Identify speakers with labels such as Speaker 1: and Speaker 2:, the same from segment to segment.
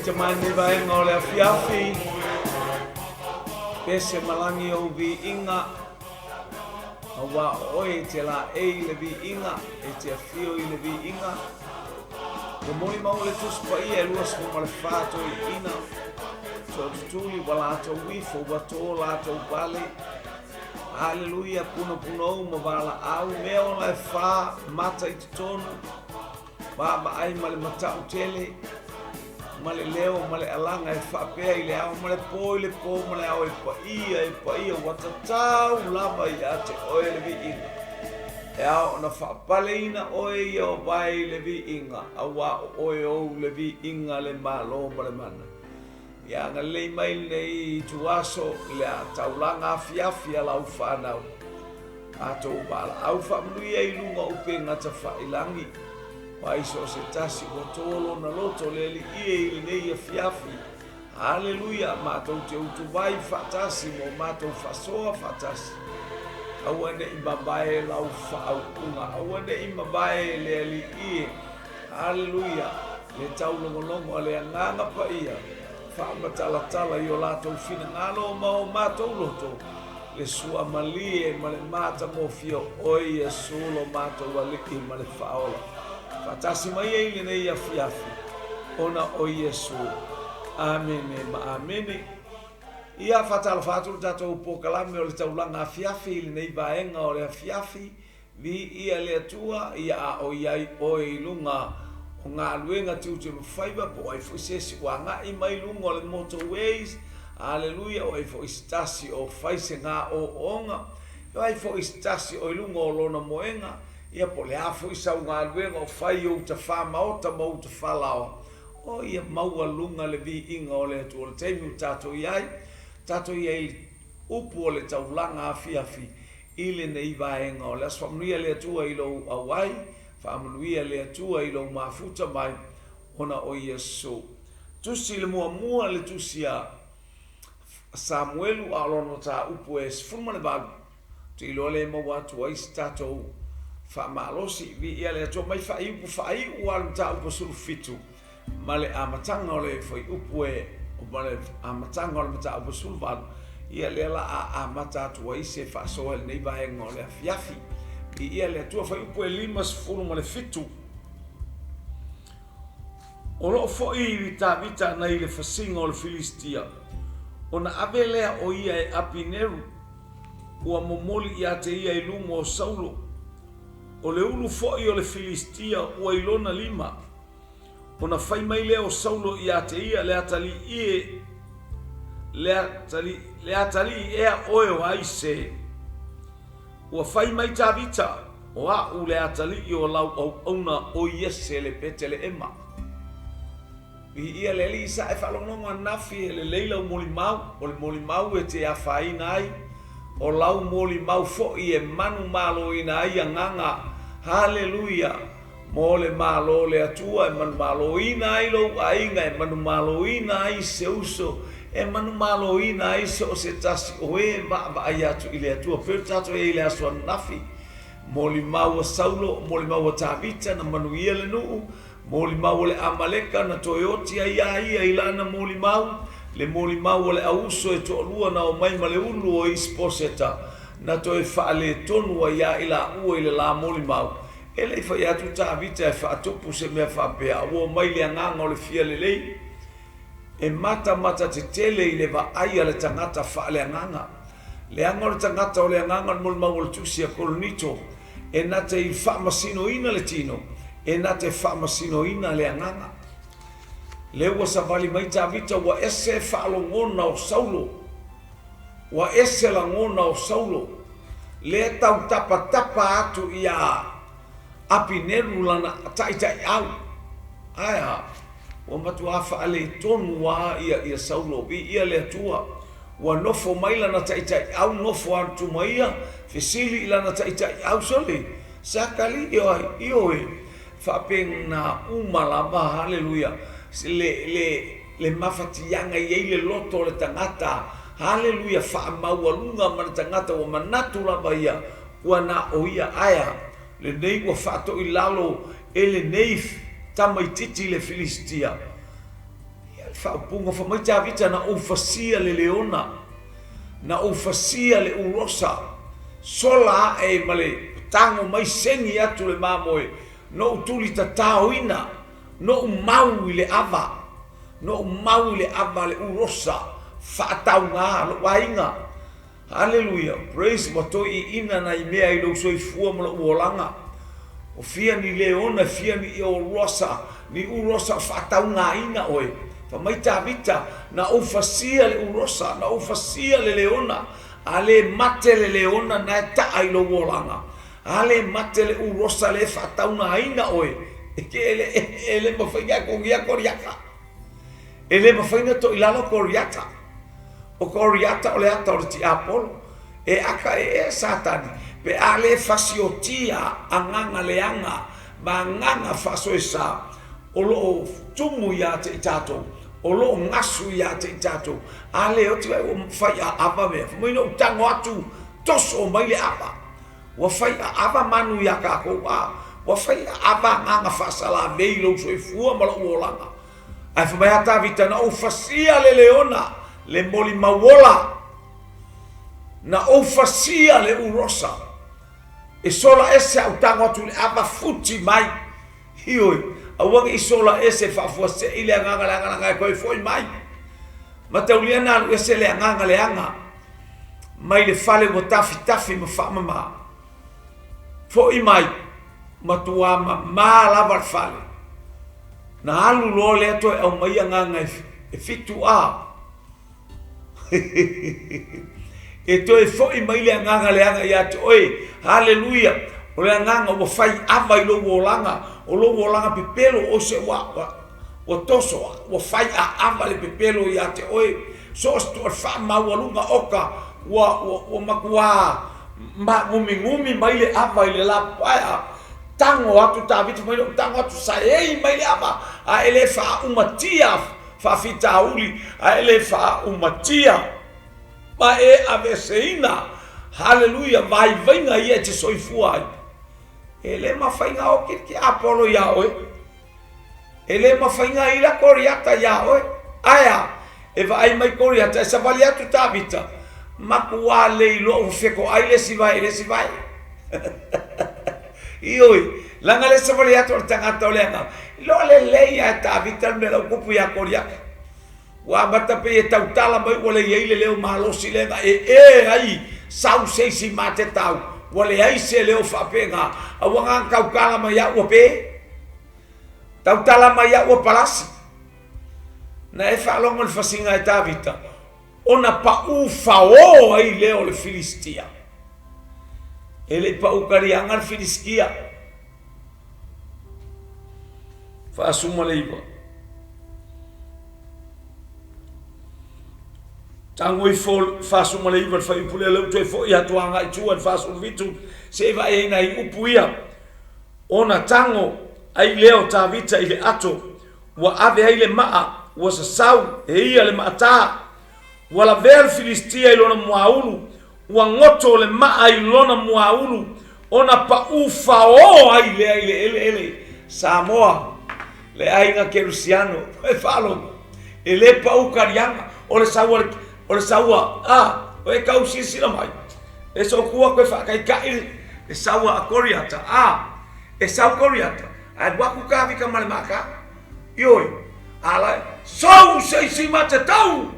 Speaker 1: te mai ni vaenga o le afiafi. Pese malangi o vi inga. Awa oe te la e le vi inga. E te afio i le vi inga. Le moi mau le tuspa ia e luas mo le fato i ina. So tutuli wala ato wifo wato la ato bale. Hallelujah, puno puno ma wala au meo la fa mata i tonu. Baba ai male matau tele. Male leo male alanga e fa pea i le au male po male au e pa ia watatau lava i ate oe le vi inga. E au na fa pale ina oe i o vai le vi inga. Awa oe o le vi inga le malo male mana. Ia nga lei mai nei tuaso le a taulanga afiafi a lau whanau. Ato wala au whamnuia i lunga upe ngata whailangi. Waiso se tasi o tolo na loto le li ie i nei afiafi. Hallelujah, mātou te utu vai whatasi mo mātou whasoa whatasi. Awane i mabae lau whaau unga. Awane i mabae le li ie. Hallelujah, le taulongolongo le anganga pa ia. Whaamatalatala i o lātou whina ngālo mao mātou loto. Le sua malie ma le māta mofio oi e sulo mātou aliki ma le whaola. Whatasi mai e le nei afiafi. Ona oi e su. Amene ma amene. Ia whatala whāturu tātou pokalame o le taulanga afiafi le nei vaenga o le afiafi. Vi ia le atua ia a oi ai oi lunga. O ngā luenga tiu te mwhaiva po ai fwisesi wa ngā i mai lunga o le motorways. Hallelujah, o ai fwistasi o whaise ngā o onga. O ai fwistasi o lunga o lona moenga. Ia po le hafo isa o ngā luenga o whai o ta whamaota mo ta whalao. O ia maua lunga le vi inga o le atu o le teimi o tato iai. Tato iai upu o le taulanga afiafi. Ile nei vaenga o le aswamnuia le atua ilo awai. Whaamanuia le atua i lau mafuta mai ona o Iesu. Tusi le mua le tusi a Samuelu a lono ta upu e sifumane bagu. Tu ilo le maua atua isi tatou whaamalosi vi ia le atua mai whai ua alu ta upu suru fitu. Ma le amatanga o le whai upu e ma le amatanga o le mata upu suru bagu. Ia le la a amata atua isi e whaasoa le nei vaenga o le afiafi. I ia le atua whai upu e lima sifuru ma le fitu. O loo fo i vita nei le fasinga o le Filistia. O na abe lea o ia e apineru. Ua momoli i ate ia i lumo o Saulo. O le ulu fo i o le Filistia ua ilona lima. O na whai mai lea o Saulo i ate ia le atali ie. Le atali ea oe o aise. Ua whai mai tā vita, o a u le atali i o lau au auna o Iese le Vaitele ema. I ia le li isa e whalongonga nafi e le leila o moli mau, o le moli mau e te awhaina ai, o lau moli mau fo i e manu malo ina ai a nganga, hallelujah, mo le malo le atua e manu malo ina ai lo a inga e manu malo ina ai se uso, e manu malo ina ai se o se tasi o e ba ai atu i le atua pero tato e le asua nafi moli mau a Saulo moli mau a Tavita na manu ia le nuu moli mau le Amaleka na Toyoti ai ilana moli mau le auso e to'olua na o mai ma le ulu o Isposeta na toe whaale tonu a ia ila ua i le la moli mau e le whai atu Tavita e whaatupu se mea whapea ua mai le anganga o le fia le lei e mata te tele i le vaai le tangata whaale anganga. Le anga o le tangata o le anganga le moli mau o le tusi a kolonito. E na te i whaamasino ina le tino. E na te whaamasino ina le anganga. Le ua sa vali mai Tavita ua ese whaalongona o Saulo. Ua ese langona o Saulo. Le tau tapa atu i a apineru lana tai au. Aia. Wa matu afa ale tonu wa ia Saulo bi ia le atua wa nofo mai lana tai au nofo atu maia fesili lana tai au sole sakali io fa pena umalaba haleluya le mafati yanga ye le loto le tangata haleluya fa mawalunga man tangata wa manatu la baia wa na oia aya le nei wa fato ilalo ele neif tamaititi le Filistia. whaupunga whamaita vita na ufasia le leona, na ufasia le urosa, sola e male tango mai sengi atu le mamoe, no utuli ta tauina, no umau le ava, no umau le ava le urosa, whaatau ngā lo wainga. Hallelujah, praise watoi ina na imea I lo soifua mo lo uolanga. O fia ni leona, fia ni urosa, ni urosa whaatau ngā ina oe. Whamaita vita na ufasia le urosa, na ufasia le leona, ale mate le leona na e taai lo uolanga. Ale mate le urosa le whaatau ngā ina oe. Eke ele mawhainga kongia koriaka. Ele mawhainga to ilalo koriaka. O koriata o le ata o le ti apolo. E aka e satani. Pe ale fasiotia anganga leanga. Ma nganga fasoesa. O lo tumu ya te itato. O lo ngasu ya te itato. Ale o tiwa o whai a ava mea. Moino utango atu toso o maile ava. Wa whai a ava manu ya kako a. Wa whai a ava nganga fasala meilo soifua mala uolanga. Ai whamai hata vita na ufasia le leona. Le moli mawola na ofasia le urosa e sola ese au tango atu le ava futi mai hioi awangi I sola ese fafuase ile anganga koe foi mai matauliana ese le anganga le anga mai le fale mo tafi ma whamama foi mai matuama ma lava fale na alu lo le ato au mai anganga e fitu a e toi foi mai le nganga le anga ya oi haleluya o le nganga o fai ava I lo wolanga o lo wolanga pepelo o se o toso o fai ava le pepelo ya te oi so sto fa ma walunga oka o makua ma ngumi mai le ava le la pa tango atu tavitu mai tango atu sai mai le ava a ele fa umatia fa fitauli a ele fa umatia ma e aveseina haleluya vai venga ia te soifua ele ma fainga o ki apolo ya oe ele ma fainga ila koriata ya oe aya e vai mai koriata sa valia tu tabita ma kwa le lo feko ai le si vai ioi langa le sa valia tu tanga tolenga lo le ya tabita me lo kupu ya koriata wa bata pe e tautala mai wale ile leo malosi lenga ai sau sei si mate tau wale ai se leo fapenga awanga kaukala mai ya pe tautala mai ya palasi na e fa longo le fasinga e tavita ona pa u fao ai leo le filistia ele pa u karianga le filistia fa asuma leiva tango I faso malei va fai pule le tu fo ia tuanga I tu faso vitu se va e na I upuia ona tango ai leo tavita ile ato wa ave ai le maa wa sasau e ia le mata wala ver filistia ilona muaulu wa ngoto le maa ilona muaulu ona pa ufa o ai le ele Samoa le ainga kerusiano e falo ele pa ukarianga ole saua o e kausisi na mai e so kua koe whakaikai e saua a koriata e sau koriata ai waku ka vika male maka ioi ala sau sei si mate tau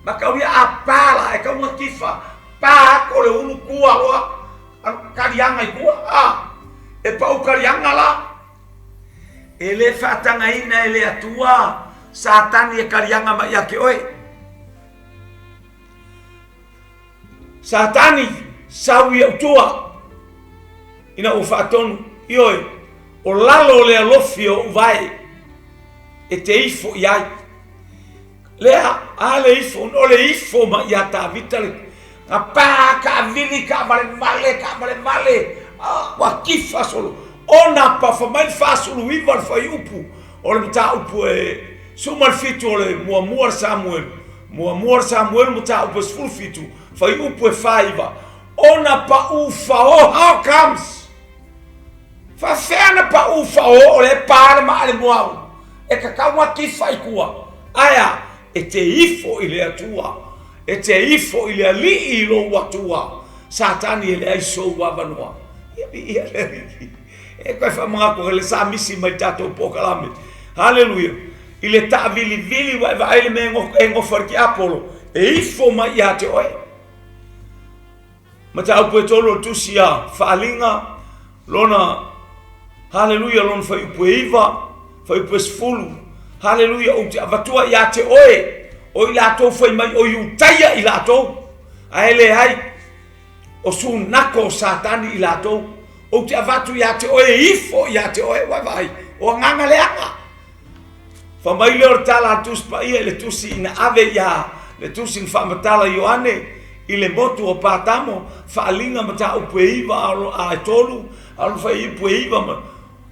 Speaker 1: makauria a pala e kaunga kifa pa ko le unu kua loa karianga I kua e pau karianga la e le whatanga ina e le atua satani e karianga mai ake oe satani sawi utua ina o fatonu ioi o lalo le alofio vai e te ifo iai lea ale ifo no le ifo ma ia ta vitale a pa ka vini ka male wa kifa solo ona pa fa mai fa solo ivar fa upu o le ta upu e sumal fitu le muamor Samuel mo ta upu full fitu fai upu e faiva ona pa ufa o how comes fa fena pa ufa o le pare ma le moau e ka kawa ki fai kua aya e te ifo i le atua, e te ifo i le ali i lo watua, Satani e le aiso wavanoa. Ia le riki. E koe whamangako le sa misi mai tatou pokalame. Hallelujah. I le ta vili wa ele me ngofa ki Apollo. E ifo mai ia te oe. Ma tau pue tolo tusia whaalinga, lona, hallelujah, lona whai upue iwa, whai upue sfulu, hallelujah, o te avatua ia te oe, o i lato whai mai o i utaia i lato, a ele hai, o su nako Satani i lato, o te avatu ia te oe ifo ia te oe, vai, o nganga leanga. Whamai leo tala tus pa ia le tusi ina ave ia, le tusi in whamatala Ioane, i le motu o pātamo, whaalinga ma ta upeiva a tolu, alo whai upeiva ma,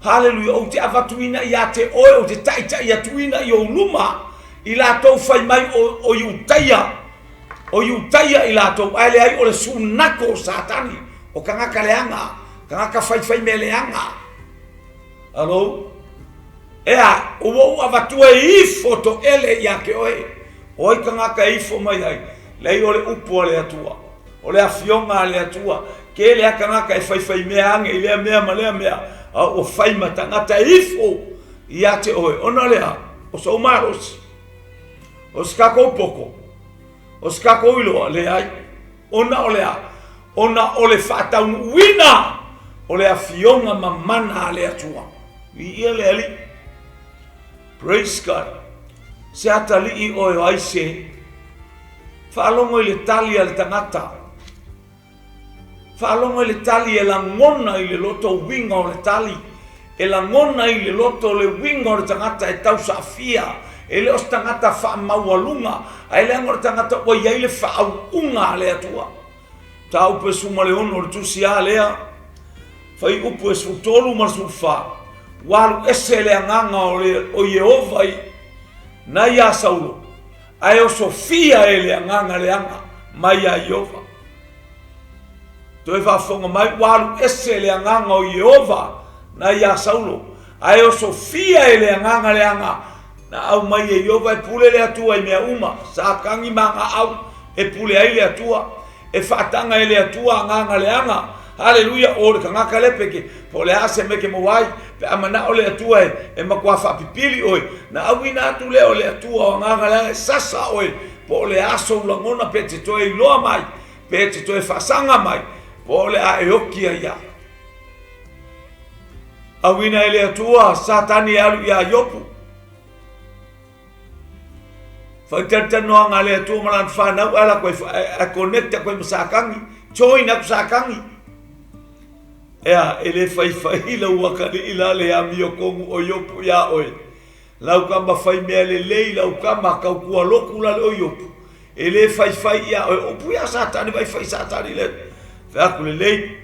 Speaker 1: hallelujah, o te avatuina i a te oe, o te taita i atuina i o luma, i la tau whai mai o iutaia i la tau, aile ai o le sunako Satani, o kangaka leanga, kangaka whai me leanga. Alo? Ea, o avatua i ifo to ele i a ke oe, oi kangaka ifo mai ai, lei o le upo le atua, o le afionga le atua, ke le akangaka e whai mea ange, i lea mea ma lea mea, o whai matangata ifo i a te oe, ona lea, o sa umarosi, o skako upoko, o skako iloa le ai, ona o lea, ona o le whataunu wina, o le afionga mamana le atua, i ia le ali, praise God, se atali i oe aise, whaalongo i le tali al tangata. Whaalongo i le tali e la ngona i le loto winga o le tali. E la ngona i le loto le winga o le tangata e tau sa fia. E le os tangata wha maualunga. A ele angor tangata o iai le wha unga le atua. Ta upe suma le ono le tusi a lea. Whai upu e su tolu ma su wha. Walu ese le anganga o Yehova i. Na ia saulo. Ai o Sofia ele anganga leanga mai a Yehova. Toi whafonga mai walu ese le anganga o Yehova na ia Saulo. Ai o Sofia ele anganga leanga na au mai e Yehova e pule le atua i mea uma. Sa kangi manga au e pule ai le atua. E whaatanga ele atua anganga leanga. Hallelujah, o le kangaka lepeke. Po le ase meke mawai. Pe amana o le atua e makua whapipili oi. Na awina atu leo le atua o nganga leanga sasa oi. Po le aso ulangona pe te toe iloa mai. Pe te toe whasanga mai. Po le a eokia ia. Awina ele atua Satani alu ia yopu. Whaitantanoa ngā le atua malan whanau ala koe a connecta koe masakangi. Join up sakangi. Ea, ele whai la uakani ila le ami o kongu o yopu ia oe. Lau kamba whai mea le lei, lau kamba kau kua loku la le o yopu. Ele whai ia oe, opu ia Satani, whai Satani le. Whaku le lei.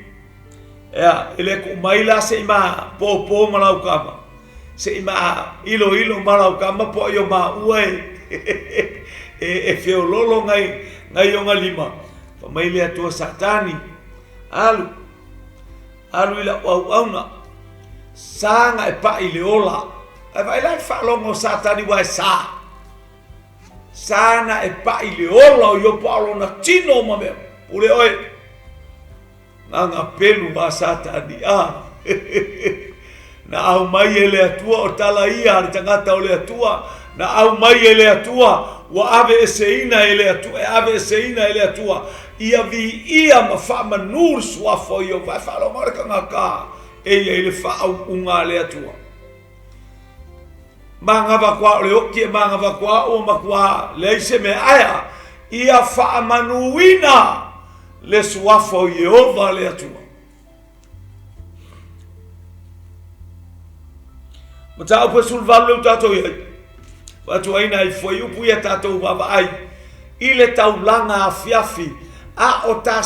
Speaker 1: Ea, ele ku maila se ima po ma lau kamba. Se ima ilo ma lau kamba po yo ma ue. E feololo ngai o ngalima. Whamaile atua Satani. Alu ila au sanga e pa ile ola e vai lá falongo Satani wa sa sana e pa ile ola o yo paulo na tino mame ule oi nanga pelu ba Satani na au mai ele atua o tala ia ar tangata ole atua na au mai ele atua wa ave seina ele atua ave seina ele atua ia vi ia ma fa manur sua fo yo vai falo marca ngaka e ele fa au unga le atua manga va kwa le oki manga va kwa o ma kwa le se me aya ia fa manuina le sua fo Yehova le atua mata o sul valo tato ia watu aina i foi upu ia tato baba ai ile taulanga afiafi a o ta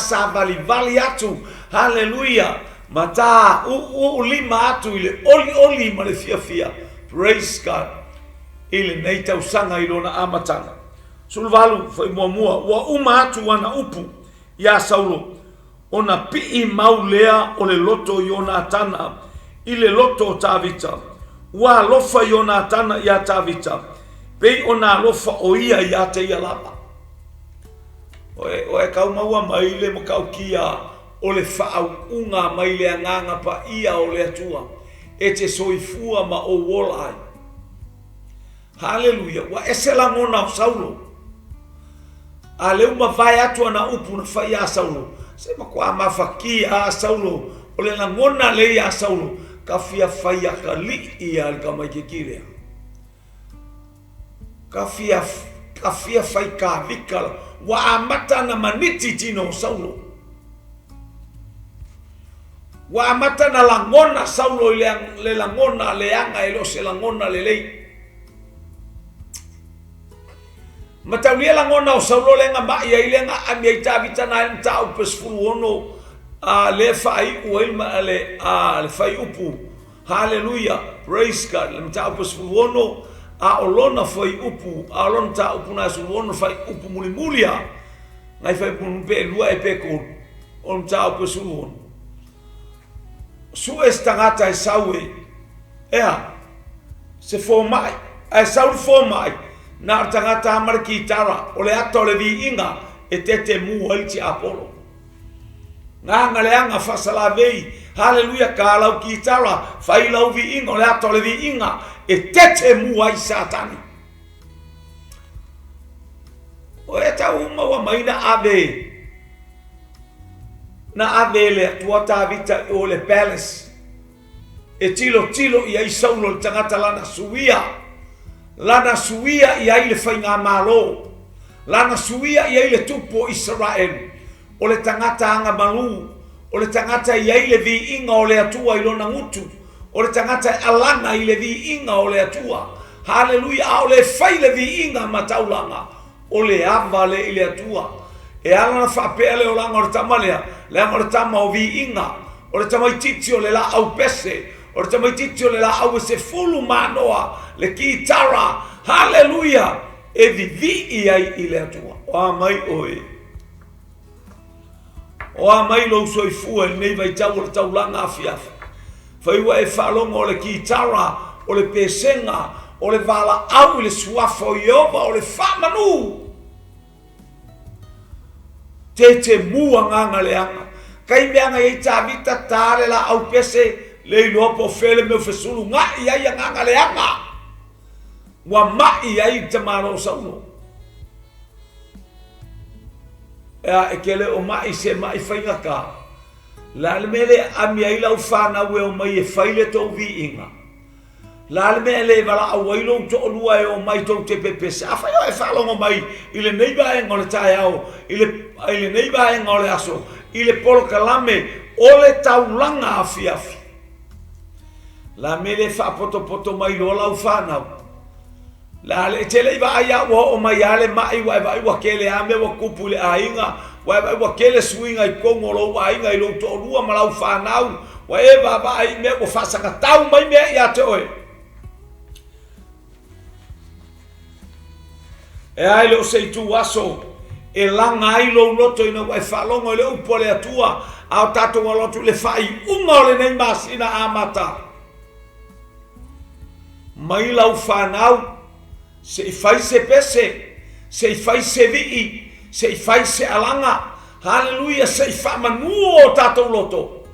Speaker 1: vali atu hallelujah mata u lima atu ile oli ma le fia praise God ile nei tau sanga ilona amatanga sulvalu foi mua wa uma atu wana upu ya Saulo ona pi maulea o le loto Yonatana ile loto Tavita wa lofa Yonatana ya Tavita Pei ona lofa o ia ia te ia lava. O e kau maua mai le mo kau kia o le whaau unga mai le anganga pa ia o le atua. E te soifua ma o wolai. Hallelujah. Wa esela ngona o Saulo. A leu ma vai atua na upu na whai a Saulo. Se ma kua mawhaki a Saulo. O le na ngona le a Saulo. Ka fia whai a ka li i a ka mai ke kirea. Ka fia whai ka vikala. Wa amata na maniti tino Saulo. Wa amata na langona Saulo le langona le anga e lo se langona le lei. Mataulia langona o Saulo le nga mai ai le nga ami ai tavita na mta upes fuluono le fai uelma le fai upu. Hallelujah. Praise God. Le mta upes fuluono a olona fai upu a olona ta upu na fuluono fai upu muli mulia. Ngai fai pe lua e pe ko on ta upes fuluono. Su estangata e saue. Ea. Se fo mai. E saue fo mai. Na tangata amar ki tara o le ato le vi inga e tete mu alti Apollo. Nga le anga fasala vei. Hallelujah ka lau ki tara fai lau vi inga o le ato le vi inga e tete mu ai satani. O e ta uma wa mai na ave. Na ave le tuata vita o le palace. E tilo i ai Saulo le tangata lana suia. Lana suia i ai le whainga malo. Lana suia i ai le tupo Israel. O le tangata anga malu. O le tangata i ai le vi inga o le atua i lona ngutu. O le tangata alanga i le vi inga o le atua. Hallelujah. O le whai le vi inga mataulanga. O le ava le i le atua. E alana whapea le o langa o le tamalea. Le anga o le tama o vi inga. O le tamaititi o le la au pese. O le tamaititi o le la au se fulu manoa. Le kitara, hallelujah, e vivi i ai i le atua. O a mai oe. O a mai lo soifua nei vai tau o le taulanga afiafa. Whaiua e whalonga o le kitara, o le pesenga, o le vala au i le suafa o Iova, o le whamanu. Te mua nganga le anga. Kai meanga i tavita tare la au pese, le ilopo fele meu fesulu nga i ai nganga le anga. Wa mai ai te maro Saulo. E kele o mai se mai whainga ka. La le mele ami ai lau whana ue o mai e whaile tau vi inga. La le mele wala a wailo to olua e o mai tau te pepese. A whai o e whalongo mai i le neiba e ngole tae au. I le neiba e ngole aso. I le polo kalame o le tau langa afi afi. La mele wha poto mai lo lau whanau. La le tele iba aya o mai ale mai wa kele ame wa kupu le ainga wa kele swinga I kongo lo ainga I lo to lua malau whanau wa e ba ai me o fasaka tau mai me ia te oe e ai lo sei tu aso e langa ai lo loto ina wa falongo le upo le atua au tato wa loto le fai unga le nei masina amata mai lau whanau se I fai se pese, se I fai se vii, se I fai se alanga, hallelujah, se I fa manuo o tatou loto.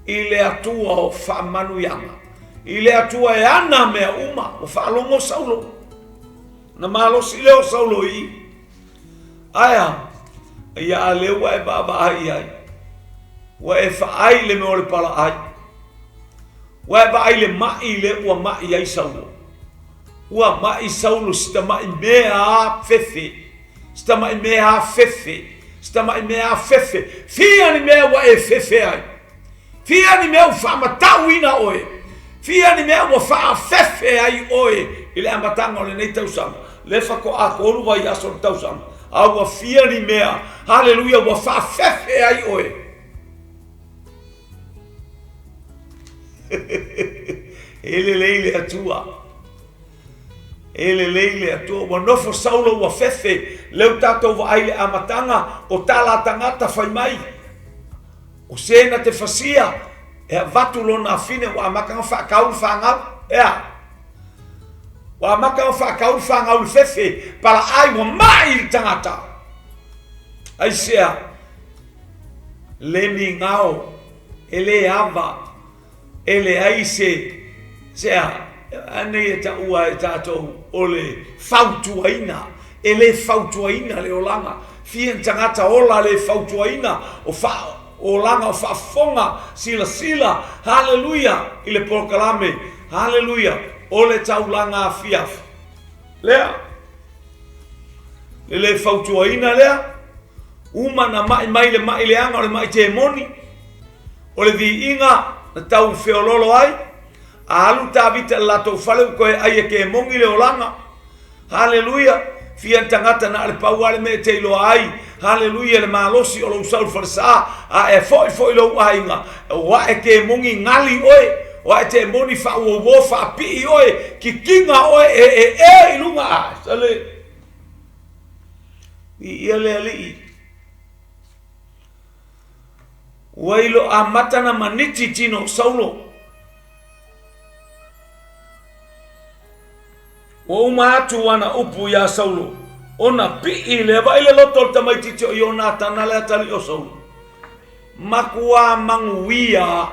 Speaker 1: I le atua o fa manuyanga. I le atua e ana mea uma, o fa alongo Saulo. Na malo si leo Saulo I. Aya, ia a lewa e baba ai ai. Wa e fa ai le meo le pala ai. Wa e ba ai le mai le ua mai ai Saulo. Ua mai Saulo sta mai mea fefe. Sta mai mea fefe. Sta mai mea fefe. Fia ni mea wa e fefe ai. Fia ni mea ufa matawina oe. Fia ni mea wa fa fefe ai oe. Ile amatanga o le nei tausama. Le fa ko a koru wa yaso tausama. A wa fia ni mea. Hallelujah wa fa fefe ai oe. Ele leile atua. Ele leile atua wa nofo Saulo wa fefe leu tatou wa aile amatanga o tala tangata fai mai o sena te fasia e vatu lona fine wa makanga fa kaul fanga ea wa maka o whakau whangau fefe para ai wa mai i tangata ai sea le mi ngao ele ava ele ai sea ane e ta ua e tātou o le whautuaina ele whautuaina le olanga fia tangata ola le whautuaina o langa o whaafonga sila hallelujah i le porokalame hallelujah o le taulanga fiaf lea le whautuaina lea uma na mai le anga o le mai te moni o le vi inga na tau whiololo ai a alu tāwita lato whale koe ai e ke mongi le olanga hallelujah fia tangata na le pauale me te iloa ai hallelujah le malosi o lo 𝐓𝐿𝐹 a e foi lo ainga wa e ke mongi ngali oe wa e te moni fa wo fa pi oe ki kinga oe e ilunga a sale i ele ali wailo a matana maniti tino saulo o umatu wana upu ya Saulo ona pi le vai le loto tamai titi o Jonathan na le atali o Saulo makua manguia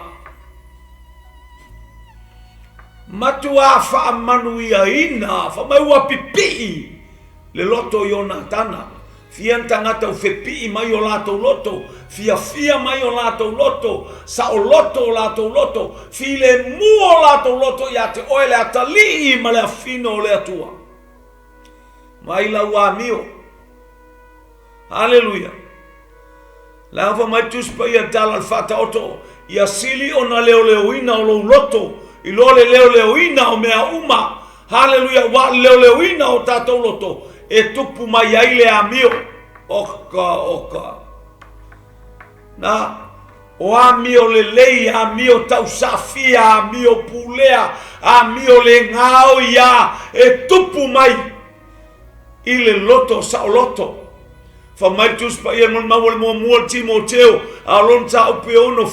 Speaker 1: matua fa manuia ina fa mai wa pipi le loto Jonathan fia tangata o fepi mai o lato loto fia mai o lato loto sa o loto file mu o lato loto ya te oele atali ma le afino le atua mai la wa mio hallelujah la va mai tus pa ia dal al fata oto ia sili ona leoleoina o lo loto i lo leoleoina o mea uma hallelujah wa leoleoina o tato loto e tupu mai ai le amio oka na o amio le lei amio tau safia amio pulea amio le ngao ia e tupu mai i le loto sa o loto fa mai tus pa ia mon mawal mo Timoteo a lonta upeono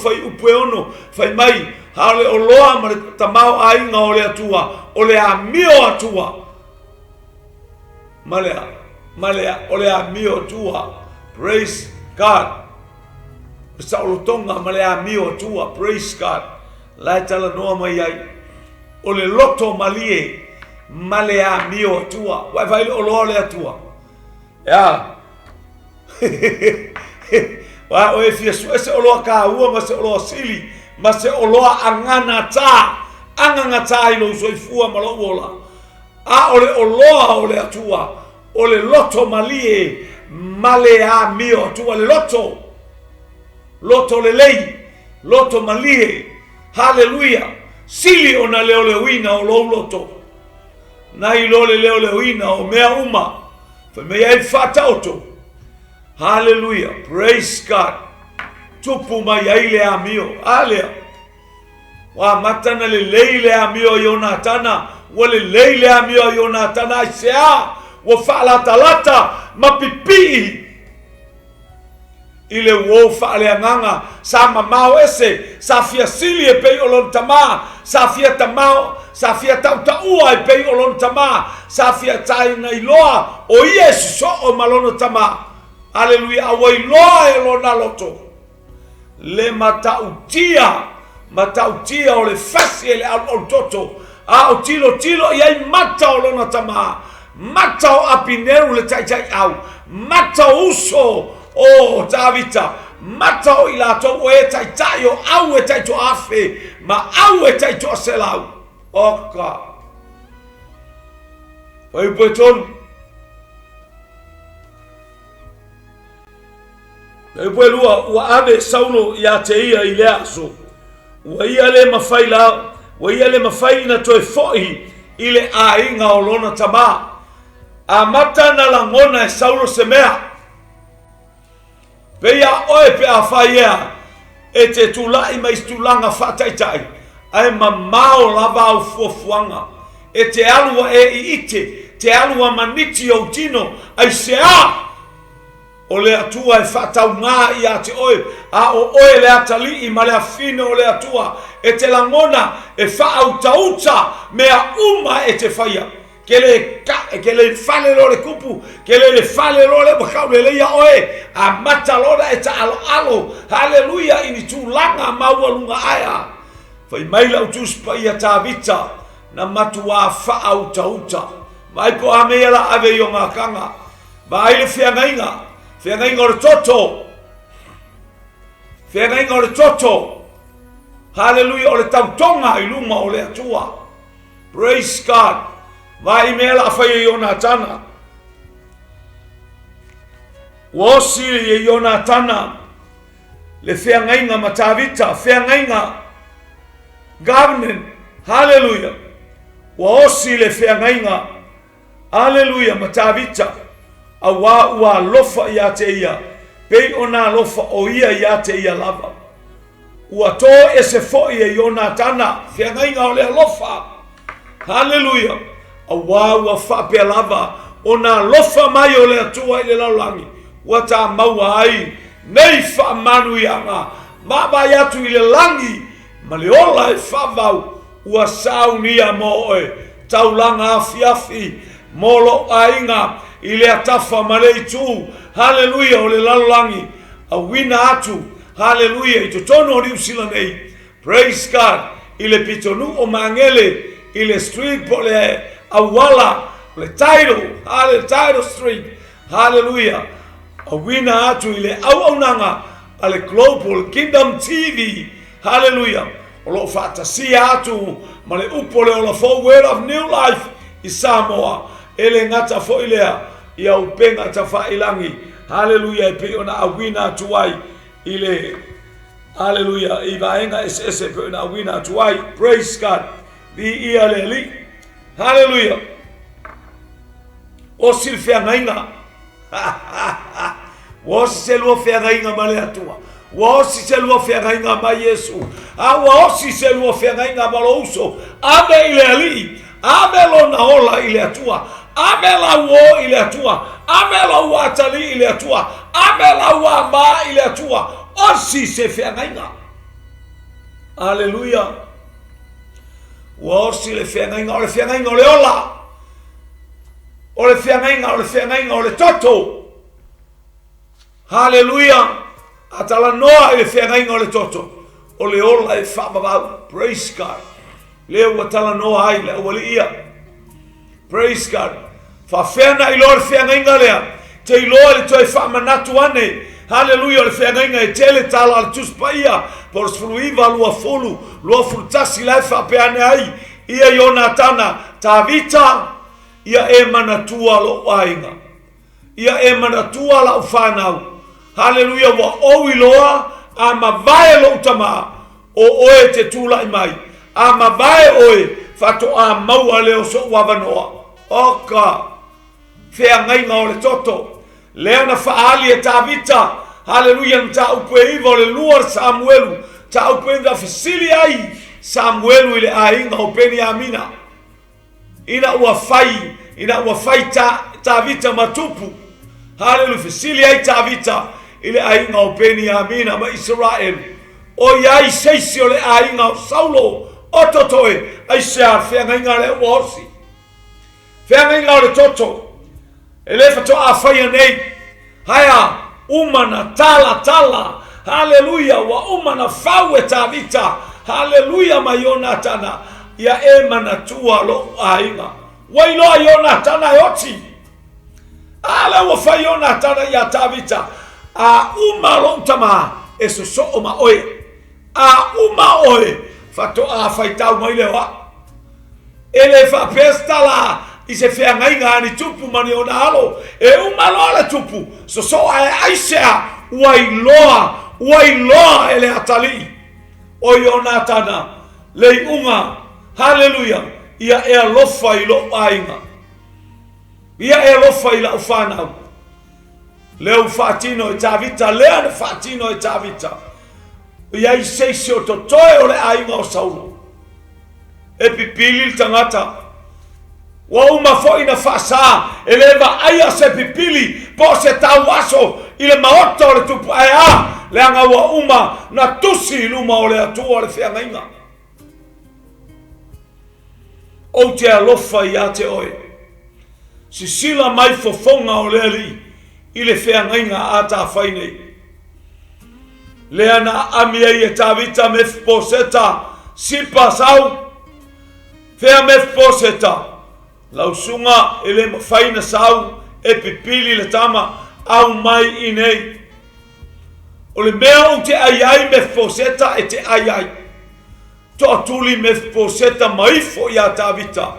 Speaker 1: fai mai hale o loa ma tamau ainga o le atua o le amio atua Malea ole amio tua praise God Saulo tonga malea amio tua praise God la tala noa mai ai ole loto malie malea amio tua vai o le tua ya wa o e fia suese o lo ka ua ma se o lo sili ma se o lo angana ta i lo soifua ma lo ola a ole o le atua o le loto malie malea mio tu le loto le lei loto malie hallelujah sili ona leolewina o lo loto nai lo leolewina o mea uma fa me ai fatauto hallelujah praise God tupu mai ai le amio alea wa matana le leile amio Jonathan wale leile amio Jonathan sea wo fa'alata mapipi ile wo fa'aleanganga sa mamao ese sa fia sili e pei olon tama sa fia tamao sa fia tautua e pei olon tama sa fia tai na iloa o Yesu so o malono tama haleluya awai loa e lona loto le matautia o le fasi e le au toto a o tilo iai mata o lona tama mata o apineru le tai au mata uso o Davita mata o ilato o e tai o au e tai to afe ma au e tai to selau oka oi beton e lua ua ave Saulo ia te ia i le aso ua ia le mawhai na toe fo'i i le ainga o lona tama a mata na langona e Saulo se mea peia oe pe a whaia e te tulai mai stulanga whataitai ai mamao lava au fuafuanga e te alua e i ite te alua maniti o tino ai sea o le atua e whatau ngā i a te oe a o oe le atali i ma le afine o le atua e te langona e whaau tauta mea uma e te whaia ke le fale lo le kupu ke le fale lo le bakau le ia oe a mata lo da eta alo haleluia ini tulanga maualunga aya fai mai la utus pa ia tavita na matua fa auta mai po ame la ave yo ngakanga mai le fiangainga o le toto haleluia o le tautonga i luma o le atua praise God vai mela fai Jonatana wosi e Jonatana le fiangainga matavita fiangainga government haleluia wosi le fiangainga haleluia matavita awa ua lofa ia te ia pei ona lofa o ia te ia lava ua to ese fo ia Jonatana fiangainga o le lofa haleluia awa ua whape lava ona lofa mai o le atua i le laulangi ua ta maua ai nei wha manu ianga mawai atu i le langi ma le ola e whavau ua saunia mo oe taulanga afi mo lo ainga i le atafa marei tu haleluia o le laulangi a wina atu haleluia i totono o riusila nei praise God i le pitonu o mangele i le street po le awala le title street hallelujah a wina atu i le auaunanga a le global kingdom TV hallelujah o lo fatasia atu ma le upo le ola fo word of new life i Samoa ele ngata fo ilea ia upenga tafa ilangi hallelujah pe ona a wina atu ai i le hallelujah i vaenga ese pe ona a wina atu ai praise God di ia le li hallelujah o silfia ngainga o se lo fia ngainga male atua o se lo fia ngainga ma Yesu o se lo fia ngainga ma Uso ame ile ali ame lo na ola ile atua ame la wo ile atua ame la watali ile atua ame la wa ma ile atua o se fia ngainga hallelujah o si le fiangainga o le ola o le fiangainga o le toto hallelujah atala noa i le fiangainga o le toto o le ola e whamabau praise God leo atala noa ai le awali ia praise God whawhena i loa le fiangainga lea te i loa le toi whamanatu ane hallelujah le fiangainga e tele tala al tuspaia por sfruiva lua fulu tasi lai whapeane ai ia Jonatana tavita ia e manatua lo ainga ia e manatua la ufanau hallelujah wa owi loa ama vae lo utama o oe te tula imai ama vae oe fato a maua leo so wavanoa oka fiangainga o le toto leana faali e tavita hallelujah nta upeiva o le luar Samuelu ta upenda fisili ai Samuelu ile ainga upeni amina ina wafai ta vita matupu hallelujah fisili ai ta vita ile ainga upeni amina ma Israel o yai seisi ole ainga Saulo ototoe ai sea fiangainga le wosi fiangainga ole toto ele fato afaya nei haya umana tala hallelujah wa umana fawe tavita hallelujah ma Jonatana ya emana tua lo ainga wa ilo Jonatana yoti ala wa fa Jonatana ya tavita a umalo tama eso so oma oe a uma oe fato a faita uma ilewa ele fa pestala ise fiangainga ni tupu mani ona alo e umalo la tupu so ai aisha wailoa ele atali o Jonatana leiunga hallelujah ia e alofa ilo ainga ia e alofa ila ufana leo fatino etavita leo fatino etavita ia iseisi o totoe ole ainga o Saulo e pipili tangata wa uma foi na fasa eleva aya se pipili po se tawaso ile maoto le tupu aya le anga wa uma na tusi luma ole atua le fiangainga o te alofa ia te oe sisila mai fofonga o le ali i le feagainga a tafai nei. Lea na ami ai e tavita Mefposeta sipa sau fea Mefposeta lausunga ele mafaina sau e pipili le tama au mai i nei. O le mea o te ai Mefposeta e te ai to atuli Mefposeta maifo i a tavita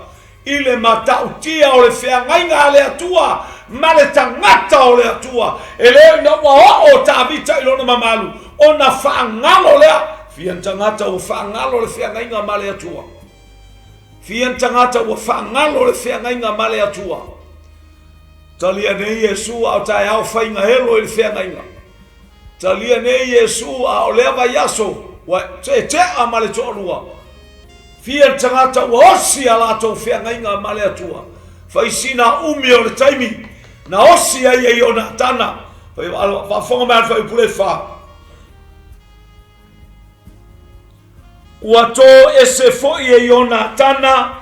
Speaker 1: i le matautia o le feagainga a le atua ma le tangata o le atua e le na wa o tavita i lona mamalu ona whaangalo lea fian tangata o whaangalo le feagainga ma le atua fian tangata o whaangalo le feagainga ma le atua talia nei Yesu au tai au whainga helo i le feagainga talia nei Yesu au leva yaso wa te a ma le to'alua fian tangata o osi a latou feagainga ma le atua faisina umi o le taimi na osi ai ai ona tana whafonga mea whai pule wha ua tō ese fo'i e ona tana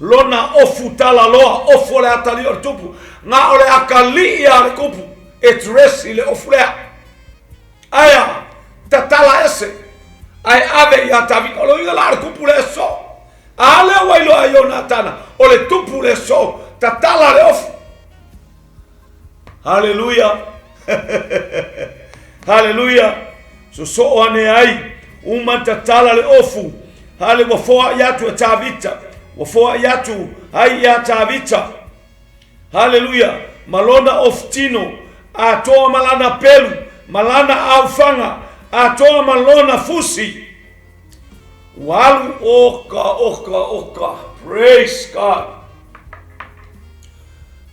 Speaker 1: lona ofu tala loa ofu le atali o le tupu ngā o le akali a le kupu e tresi le ofu lea aia ta tala ese ai ave i a tavi o lo inga la le kupu le so a le wailo a ona tana o le tupu le so ta tala le ofu. Haleluya. Haleluya. So ane ai uma tatala le ofu. Hale wafoa yatu a tavita. Wafoa yatu ai ya tavita. Haleluya. Malona oftino. Atoa malana pelu. Malana aufanga. Atoa malona fusi. Walu oka. Praise God.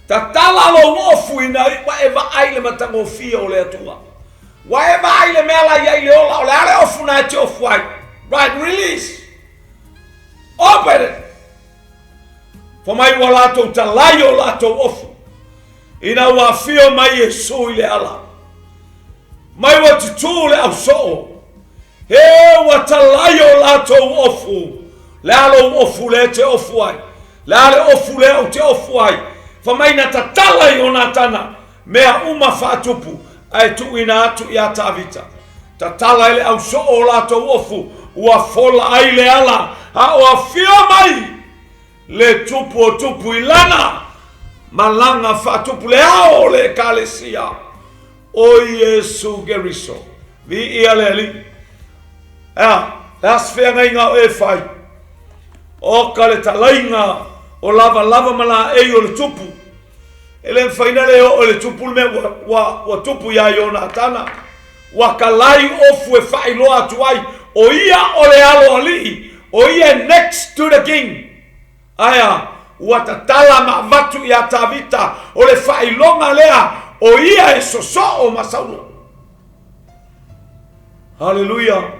Speaker 1: Tatala lo ofu ina whatever aile matango fia o le atua. Whatever aile mela ya ile ola o le ale ofu na te ofu ai. Right, release. Open it. For my walato talayo lato ofu. Ina wa fio mai Yesu ile ala. Mai wa tutu le U쏘ʟᴇsɪ. He wa talayo lato ofu. Le alo ofu le te ofu ai. Le ale ofu le o te ofu ai. Famaina tatala i ona tana mea uma fatupu ai tuina atu i a tavita. Tatala ile U쏘ʟᴇsɪ lato ofu ua fola ai le ala a ua fio mai le tupu o tupu ilana malanga fatupu le ao le kalesia o 𝐓𝐾𝐔𝐋𝐀𝐆𝐀 vi ia le ali las feagainga o e fai o ka le talainga o lava mala e o le tupu ele faina le o le tupu me wa tupu ya yona tana wa kalai ofu e fai lo atu ai o ia o le alo ali o ia next to the king aya wa tatala ma matu ya tavita o le fai longa lea o ia e soso masaulo. Hallelujah.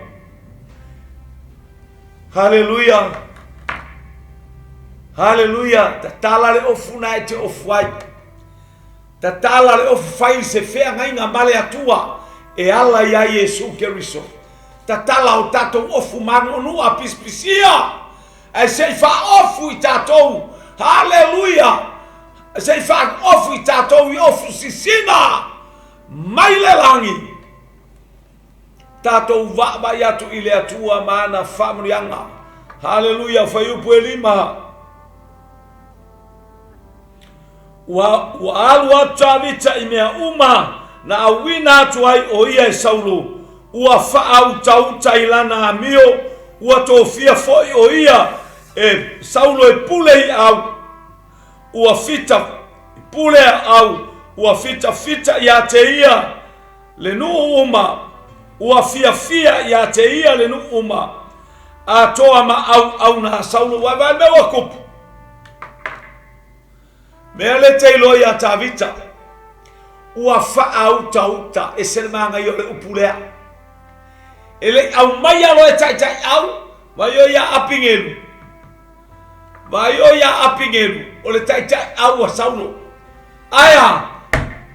Speaker 1: Hallelujah. Hallelujah. Tatala le ofu na te ofu ai. Tatala le ofu fai se feagainga male atua e ala ia 𝐓𝐾𝐿. Tatala o tatou ofu manu nu a pispisia. E sei fa ofu i tatou. Hallelujah. E sei fa ofu i tatou i ofu sisina. Mai le langi. Tatou va ia tu ile atua mana famrianga. Hallelujah. Fai upu e lima. Wa alu atavita i mea uma na awina atu ai o ia e Saulo ua whaau tau tailana amio ua tōwhia foi o ia e Saulo e pule i au ua fita pule au ua fita i a te ia le nu uma ua fia i a te ia le nu uma a toa ma au na Saulo wa vai mewa kupu mea le teilo i a tavita ua whaau tauta e selemanga i o le upulea ele au mai alo e tai au vai o ia apingelu o le tai au a Saulo aya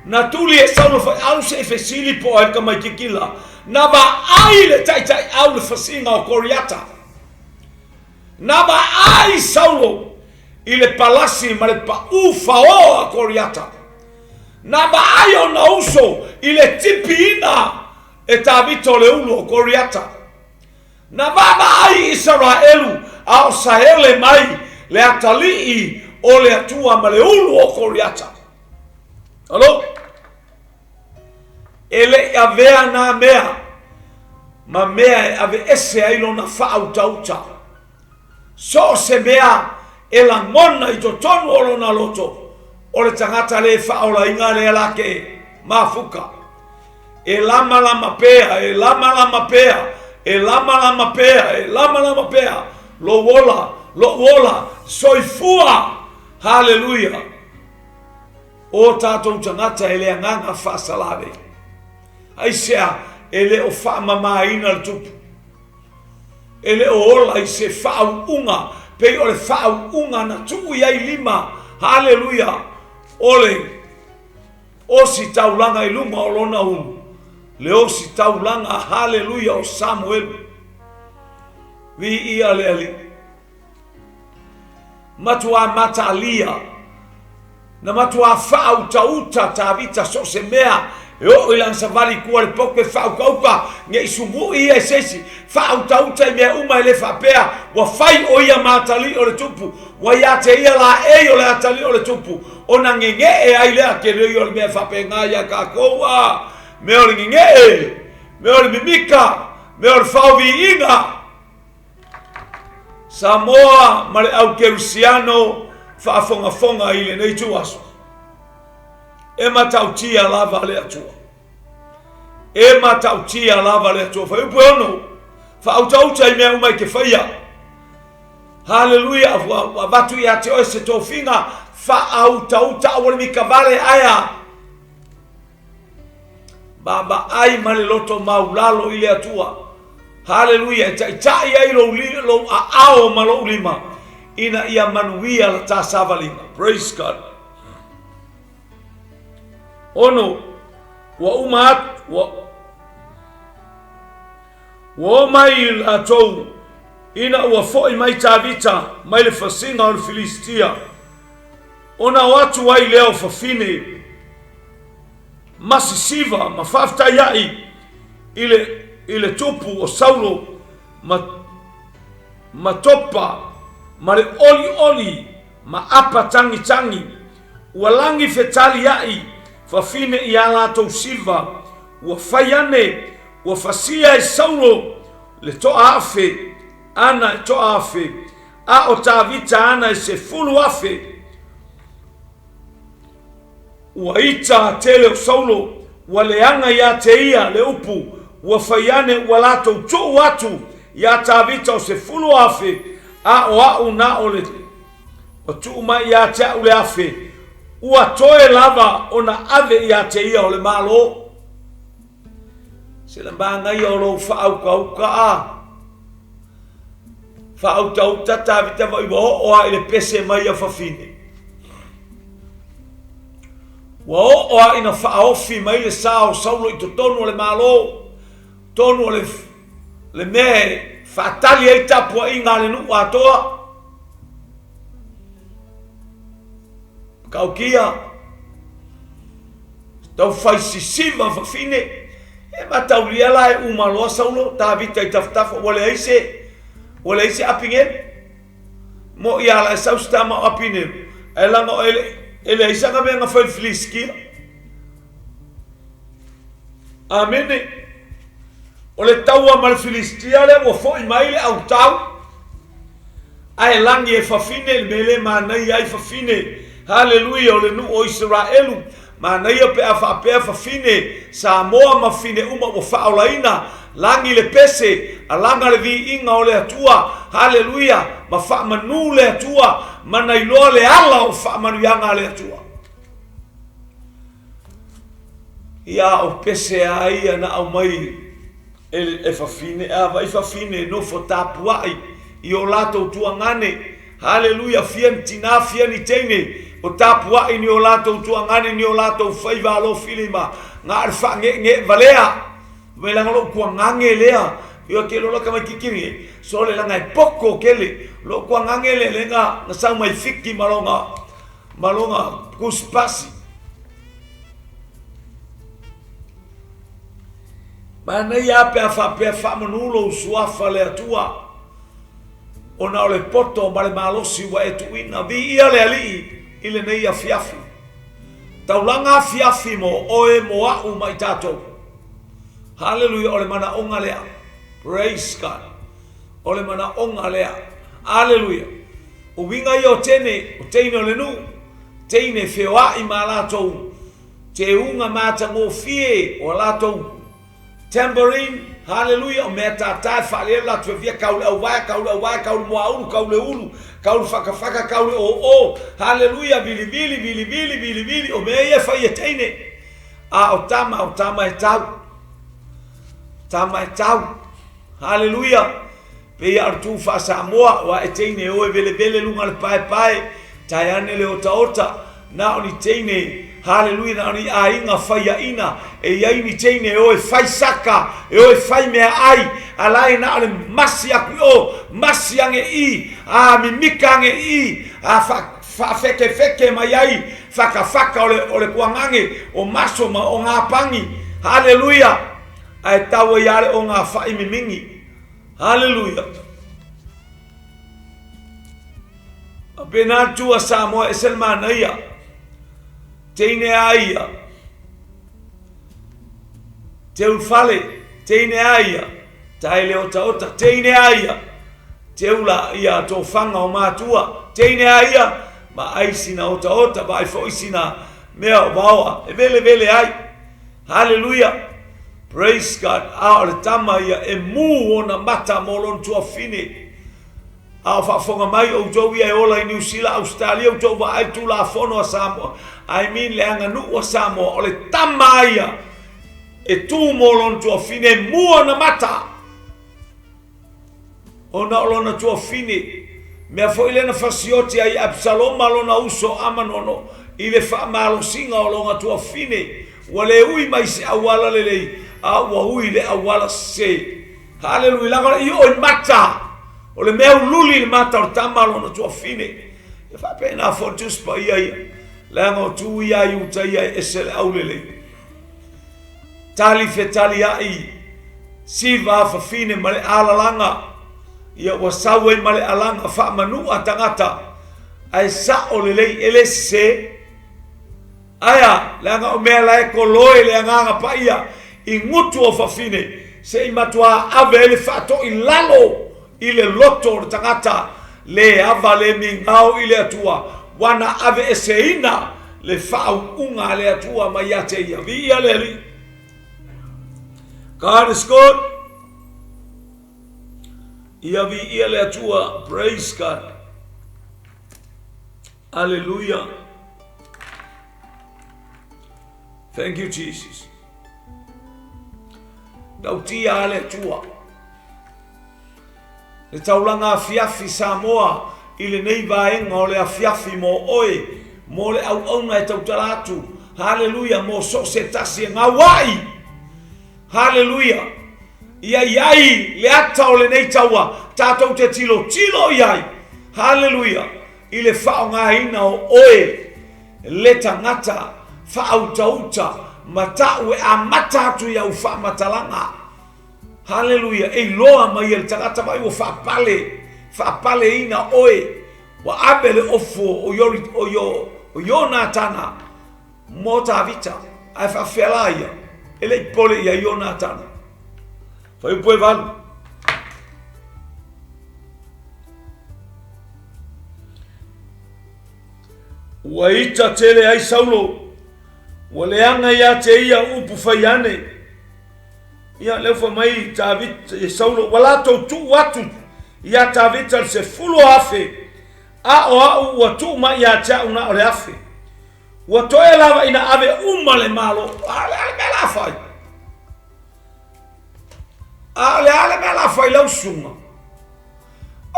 Speaker 1: na tuli e Saulo fai au se e fesili po ai ka mai kikila na ba ai le tai au le fasinga o koriata na ba ai Saulo I le palasi ma le pa'u fa'oa koriata. Na ma'ai o na uso I le tipi ina e tāwito le ulu o koriata. Na ma'ai Israelu a o sahele mai le atali'i o le atua ma le ulu o koriata. Alo? Ele avea na mea. Ma mea e ave ese ailo na whaautauta. So se mea e la mona I to tonu olo na loto. O le tangata le whaola inga le alake mafuka. E lama lama pea, e lama lama pea, e lama lama pea, e lama lama pea. Lo wola, soifua. Hallelujah. O tātou tangata e le anganga whaasalave. Aisea, ele o whaamama ina le tupu. Ele o ola I se whaau unga. Pei o le whaau unga na tuku iai lima. Hallelujah. Ole. O si taulanga I lunga o lona unu. Le o si taulanga. Hallelujah o Samuel. Vi ia le ali. Matua mata alia. Na matua whaau tauta tāwita so se mea. E o ilang savali kua le poke whau kauka nge isungu ia sesi whau tauta I mea uma le whapea wa whai o ia matali o le tupu wa ia te ia la e o le atali o le tupu o na nge e ai lea ke rei o le mea whape ngā ia ka koua me o le nge me o le mimika me o le whauvi inga Samoa ma le au kerusiano whaafonga I le nei tuaso. E matautia lava le atua. E matautia lava le atua. Fa upu ono. Fa autauta I mea umai ke whaia. Hallelujah. Wa vatu I ate oe se tō whinga. Fa autauta awale mi kavale aya. Baba ai male loto maulalo I le atua. Hallelujah. Itai ai lo a ao malo ulima. Ina ia manuia la ta savalima. Praise God. Ono wa umat wa mai la tou ina wa foi mai tavita mai le fasinga o le Filistia ona watu wai leo fafine masisiva mafafta yai ile tupu o Saulo matopa mare oli ma apa tangi walangi fetali yai Fafine I ala tau silva, wa faiane, wa fasia Saulo, le toa afe, ana toa afe, a o tāwita ana se fulu afe. Wa ita tele o Saulo, wa leanga ia te ia le upu, wa faiane wa lato tu watu, ia tāwita o se fulu afe, a o au na o le, o tu ma ia te ule afe, ua toe lava ona ave ia te ia o le malo. Se la manga ia o lo whaauka a. Whaauta tāwita wa iwa oa I le pese mai a whawhine. Wa oa ina whaofi mai le sao Saulo I to tonu o le malo. Tonu o le me whaatali ei tapua I ngā le nuku atoa. Kaukia tau fai sisiva whawhine e matauria la e umaloa Saulo tāwita I taftafa wale aise apinge mo I ala e saustama o apine e langa o ele aisanga mea nga whai Filistia. Amene o le taua ma le Filistia le o fo I mai le au tau a e langi e whawhine le mele manai ai whawhine. Hallelujah, o le nu o Israelu. Ma na ia pe a whaapea whawhine. Samoa ma whine uma o whaolaina. Langi le pese. A langa le vi inga o le atua. Hallelujah. Ma whaamanu le atua. Ma na iloa le ala o whaamanuianga le atua. Ia o pese a ia na au mai. E whawhine. A vai whawhine no fo tapuai. I o lato tuangane. Hallelujah. Fian tina fian I teine. O tapua I ni o lato tuangane ni o lato whaiva alo filima. Ngā arwha nge valea. Welangalo kua ngange lea. Ia ke lola ka mai kikiri. So le langa poko kele. Lo kwa ngangele le nga sa mai fiki malonga kuspasi. Mana ia pe fa manulo suafa le atua. Ona ole poto male malosi wa etuina vi ia le ali ile nei afiafi. Taulanga afiafi mo oe moa mai tatou. Hallelujah, ole mana onga lea. Praise God. Ole mana onga lea. Hallelujah. Uwinga yo tene, o teino le nu. Teine whewai ma latou. Te unga mata ngō fie o latou. Tambourine, hallelujah, o mea tātai whaelea la tue via kaule au wai, kaule moa ulu, kaule whakawhaka, kaule o, hallelujah, vili, o mea ia whai e teine. A o tama e tau. Tama e tau. Hallelujah. Pea artu whasa moa, wa e teine oe vele lunga le pae, tai ane le ota, na oni teine, hallelujah, na oni ainga whaia ina, e iaini teine oe whai saka, e oe whai mea ai, alai na ole masi aku masi ange I, a mimika ange I, a feke mai ai, whaka ole kuangange, o maso ma o ngā pangi, hallelujah, ai tawa iare o ngā whai mimingi, hallelujah. Pena tua Samoa e selmana ia, teine aia, te ulfale, teine aia, tai leo taota, teine aia, te ula ia tō whanga o mātua, teine aia, ma aisina o taota, ma ai foisina mea o waoa, e vele ai, hallelujah, praise God, aore tama ia, e mū ona mata molon tua fine, a whafonga mai o tau ia e ola I New Zealand, Australia, o tau wa ai tu la fono a Samoa, I mean le anga nu a Samoa, o le tama ia, e tu molon tua fine, mua na mata, o na olona tua fine, mea fo ile na fasioti ai Absalom malona uso amanono, ile wha malo singa o longa tua fine, wale ui mai se awala lelei, a ui le awala se, hallelujah, langona I oi mata, o le mea luli le mata o tamalo na tua fine. E wha pēnā fotus pa ia. Leanga o tū ia I uta ia e se le aulele. Tali tali ai. Siva fa fine ma le alalanga. Ia wa sawe ma le alanga wha manu a tangata. Ai sa o le lei ele se. Aya, leanga o mea lae koloe leanga pa ia. I ngutu o fa fine. Se I matua ave ele whato I lalo. Ile loto o tangata le ava le mingau ile atua wana ave eseina le whau unga le atua mai ate ia via le li. God is good. Ia vi le atua, praise God. Hallelujah. Thank you Jesus. Dautia le atua. Le taulanga afiafi Samoa I le nei vaenga o le afiafi mo oe mo le au e tautaratu hallelujah mo 𝐓𝐶𝐶 ngā wai hallelujah ia iai le ata o le nei taua tātou te tilo iai hallelujah I le whao ngā ina o oe le tangata whaauta matau e a matatu iau whaamatalanga hallelujah, e loa mai el tagata mai o whaapale ina oe wa abele ofo o Jonatana mo tavita ai whawhelaia ele I pole ia Jonatana whai upoe valu ua ita tele ai Saulo wa leanga ia te ia upu whaiane ia lefa mai David e Saulo wala tu watu ia David se fulo afe a o wa tu mai ia cha una ole afe wa to lava ina ave umale malo ale mela fai ale mela fai lo suma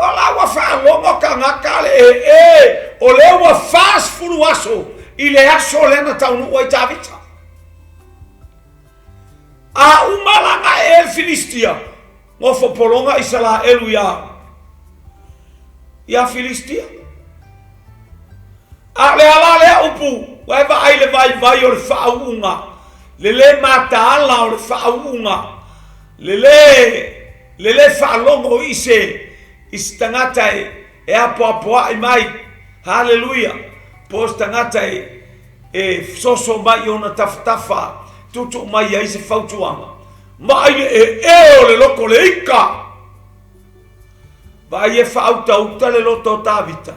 Speaker 1: ola wa fa longo kanga kale ole wa fast fulo aso ile aso lena taunu o David a umalanga Filistia ngofo polonga isala elu ya Filistia. Ale ala le upu, waiva aile vai o le whaaunga, lele mata ala o le whaaunga, lele whaalongo ise tangata e apoa i mai, hallelujah, po tangata e soso mai o na tafatafa, tutu mai a ise whautuanga, mai o le loko le ika, vai e whautauta le loto tavita,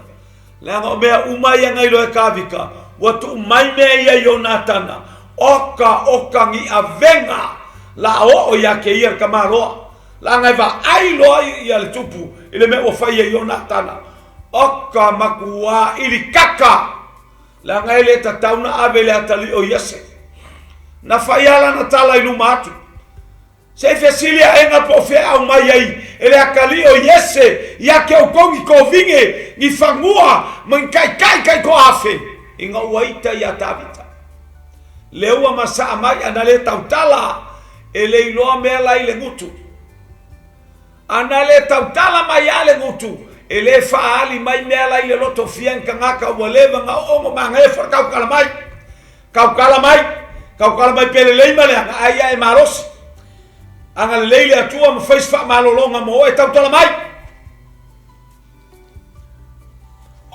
Speaker 1: Langa mea umai ngai lo kavika watu mai me ia Jonatana oka ngi avenga la o ya ke ia kamaro langa va ai lo ia le tupu ile me o fai Jonatana oka makua ili kaka langa ile tatauna avele atali o yese na faiala na tala ilu matu se fesilia enga po fe au mai ai ele akali o yese ya ke o kongi ko vinge ni fangua man kai ko afe inga waita ya tabita leua masa mai anale tautala ele ilo mela ile ngutu anale tautala mai ale ngutu ele faali mai mela ile loto fian kangaka waleva nga o mangai for kala mai pele leima le ai maros anga leile atua ma fais fa malolonga mo e tautala mai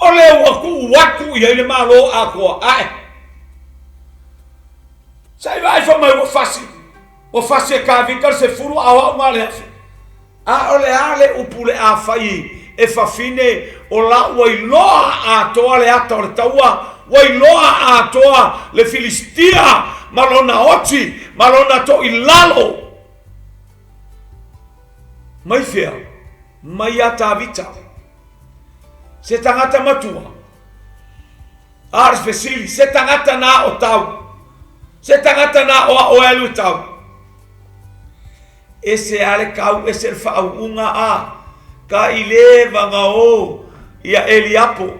Speaker 1: ole waku ia ile malo ako ai sai vai fa mai o fasi ka vikar se furu awa male ole ale upule a fai e fa fine o la wailoa a toa le ata le taua wailoa a toa le Filistia malona oti malona to ilalo mai fea, mai atavita. Se tangata matua. Ars fesili, se tangata na o tau. Se tangata na o elu tau. Ese ale kau ese el whaaunga a. Ka ileva nga o ia Eliapo.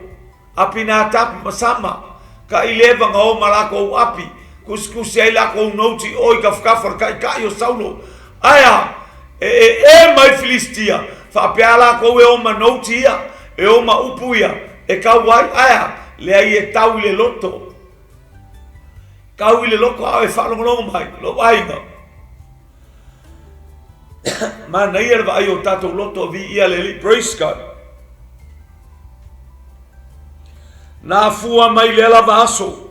Speaker 1: Api na tapu masama. Ka ileva nga o malako o api. Kuskusi ai lako o nouti oi kafkafar kai o saulo. Aya. Mai Filistia fa piala ko e o manotia e o ma upuia e kawai aya le ai e tau le loto kau le loko a e fa lo mai lo vai no ma nei er vai o tato loto vi ia le praise God na fua mai le lavaso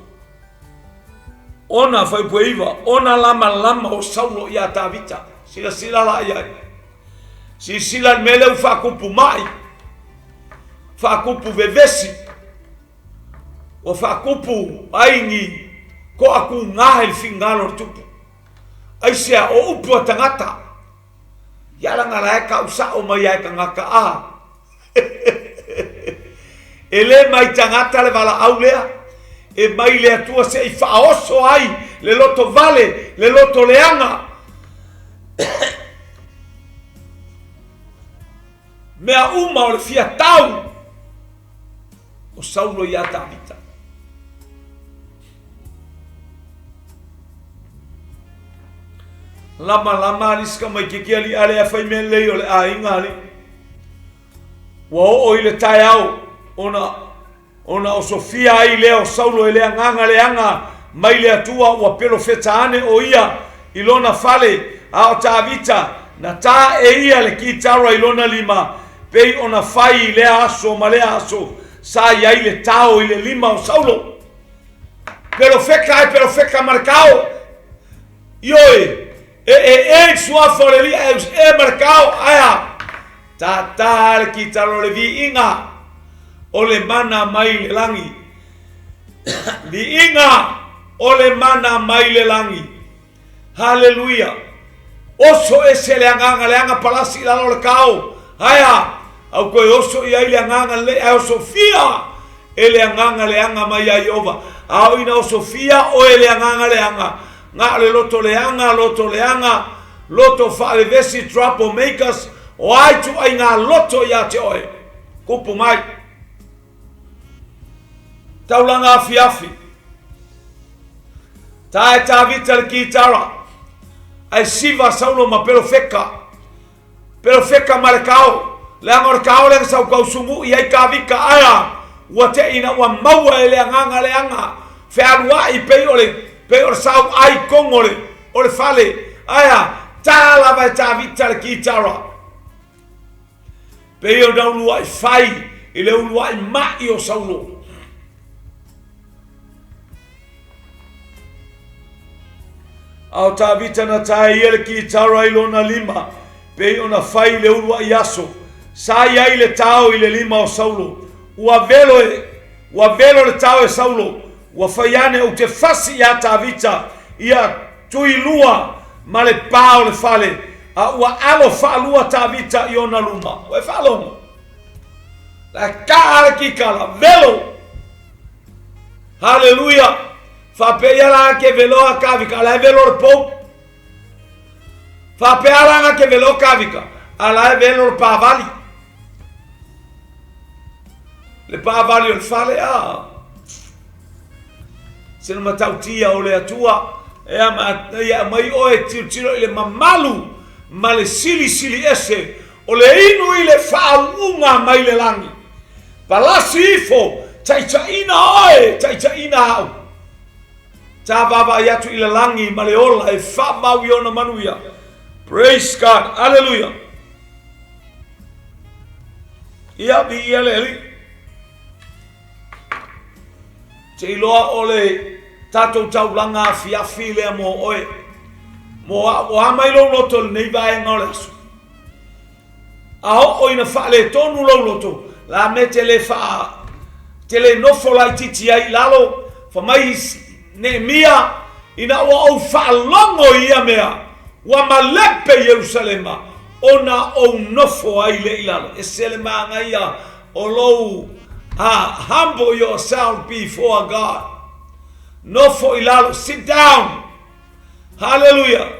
Speaker 1: ona fai puiva ona lama o saulo ia tavita sila la ia si sila mele fa kupu mai fa kupu vevesi o fa kupu aingi ko aku ngahel fingalo tupu ai sia o upu tangata yala ngala ka usa o mai ka ngaka a ele mai tangata le vala aulea e mai le atua se fa oso ai le loto vale le loto leanga mea uma o le fia tau o saulo ia tavita lama riska mai ke ali ale a fai men lei o le ainga ali wa o ile tai au ona o Sofia ai le o saulo ele nganga le anga mai le atua o pelo fetaane o ia ilona fale a tavita na ta e ia le 𝐀𝐅𝐈 ilona lima pei ona fai le aso ma le aso sa ia le tao ile lima o saulo pero feca marcao ioe e sua forelia e marcao aya ta le 𝐀𝐅𝐈 le vi inga o le mana mai le langi vi inga o le mana mai le langi hallelujah oso ese le anga palasi la lo cao aya au ko oso ia ile anga le au Sofia ele anga le anga mai ai ova au ina Sofia o ele anga le anga nga le loto le anga loto fa le vesi trouble makers o ai tu ai nga loto ya te oe kupu mai taulanga afi ta vita le 𝐀𝐅𝐈 ai siva saulo ma pero feka Pero feka malekao. Le angor kao le sau kau sumu iai kavika aya. Wate ina wa maua ele anganga le anga. Fe alua I pe ole sau ai kongole. Ole fale. Aya. Tala vai tavita le kitara. Pe o da ulua I fai. Ile ulua I mai o saulo. Au tavita na tai ele kitara ilona lima. Pe ona fai le ulua I aso. Sa ia ile tau ile lima o saulo. Ua velo le tau e saulo. Ua faiane o te fasi ia tavita. Ia tuilua ma le pao le fale. A ua alo faalua tavita I ona luma. Ua falonga. La kaala kikala. Velo. Hallelujah. Fapeia la ke veloa kavika. Ala e velo le pou. Fapea la ke velo kavika. Ala e velo le pavali. Le pavali o le fale a. Se ma tautia o le atua. Ea mai oe tiro I le mamalu. Ma le sili ese. O le inu I le whaunga mai le langi. Palasi ifo. Taitaina oe. Taitaina au. Ta baba yatu I le langi. Ma le ola e whamau I ona manuia. Praise God. Hallelujah. Ia bi ia le li. Te iloa o le tatou taulanga fiafi lea mo oe. Mo amai lo loto le nei vae ngau asu. A o ina wha le tonu lo loto. La me te le wha. Te le nofo lai titi ai lalo. Wha mai ne mia. Ina o au wha longo ia mea. Wa malepe Jerusalema. Ona o nofo ai le ilalo. E sele maa ia o lou. Humble yourself before God. No for ilalo. Sit down. Hallelujah.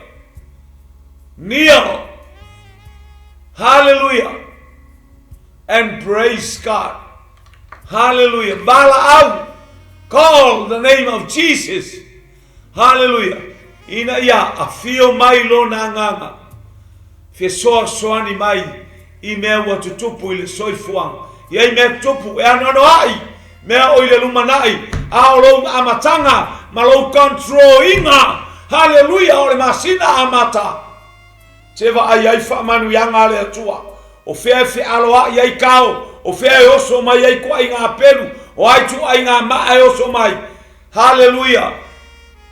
Speaker 1: Kneel. Hallelujah. And praise God. Hallelujah. Bala out. Call the name of Jesus. Hallelujah. Ina ia afio mai lo na nganga. F쏘쏘ᴜᴜni mai. I mea watutupu ile soifuang. Yei me tupu e anono ai. Mea oile lumanai. A olo amatanga. Malo control inga. Hallelujah. Ole masina amata. Teva ai ai wha manu yanga le atua. O fea fe aloa i ai kao. O fea e oso mai ai kua inga peru. O ai tu ai ngā maa e oso mai. Hallelujah.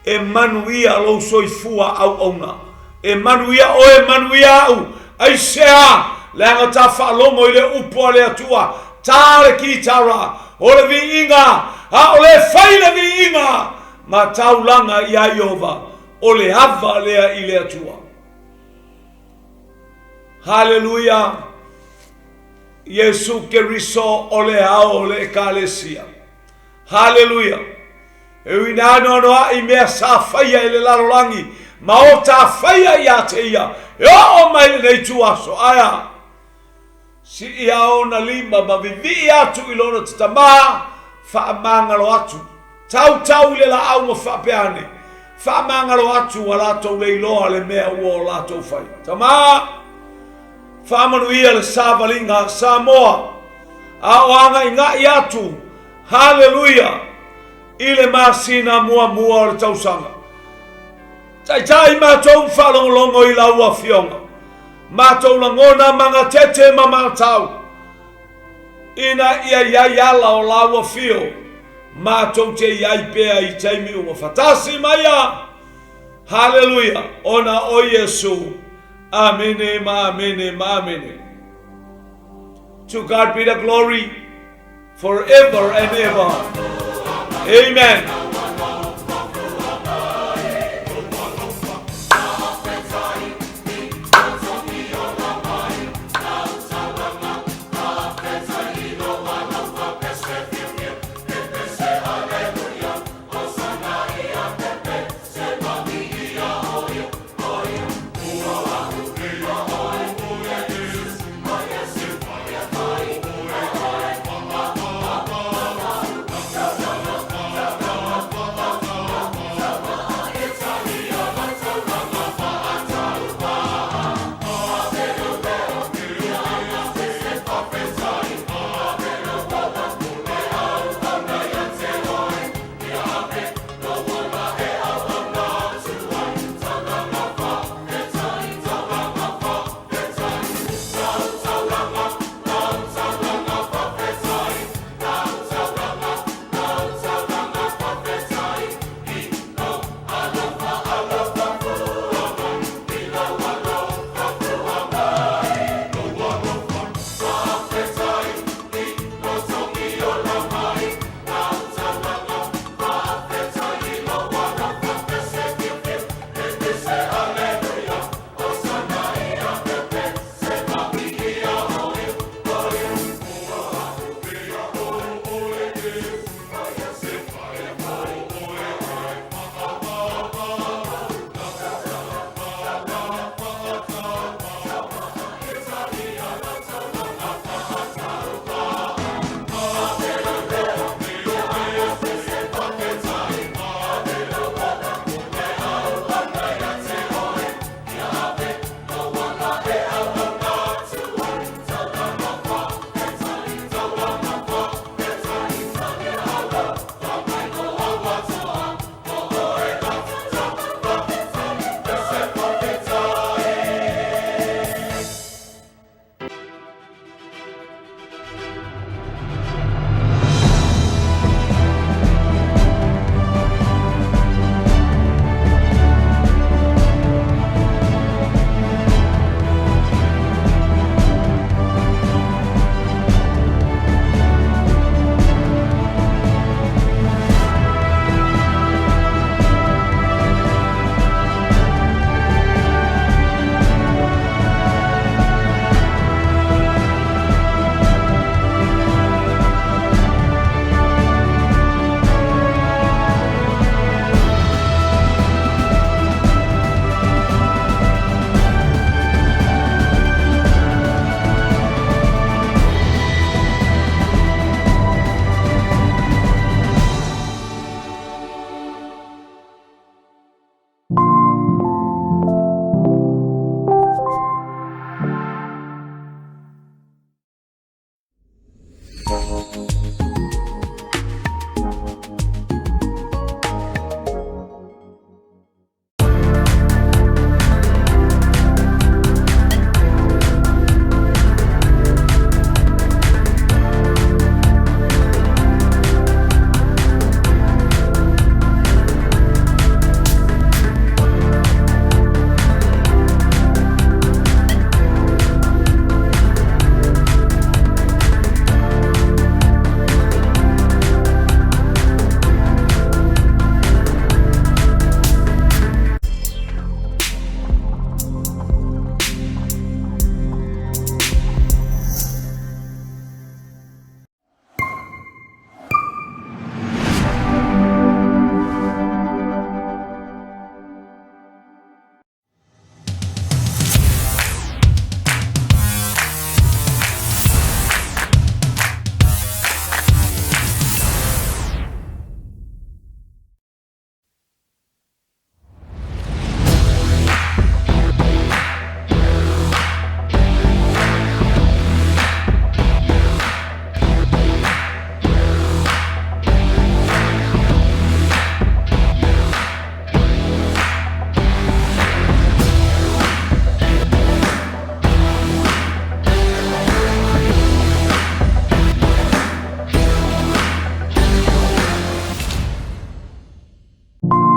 Speaker 1: E manuia lo soifua au auna. E manuia o e manuia au. Ai sea. Leanga ta whaalongo I le upo le atua. Tāre ki tara. O le vi inga. A o le whai le vi inga. Ma taulanga I a Iova. O le hava lea I le atua. Hallelujah. 𝐓𝐀𝐔𝐋𝐀𝐆𝐀 o le ao o le ekalesia. Hallelujah. E wina anoa I mea sa whaia I le larolangi. Ma o ta whaia I a te ia. E o mai le nei tuaso. Aya. Si ia ona lima ma vivi atu I lona te tama. Wha mangalo atu. Tau le la au ma wha peane. Wha mangalo atu wa lato le iloa le mea ua o lato whai. Tama. Wha manuia le Savalinga Samoa. A oanga I ngai atu. Hallelujah. I le masina mua o le tausanga. Tai mātou whalongolongo I la ua fionga. Mātou langona manga tete ma mātau. Ina ia ala o la ua fio. Mātou te iai pea I teimi unga fatasi maia. Hallelujah. Ona o Yesu. Amene ma amene ma amene. To God be the glory forever and ever. Amen.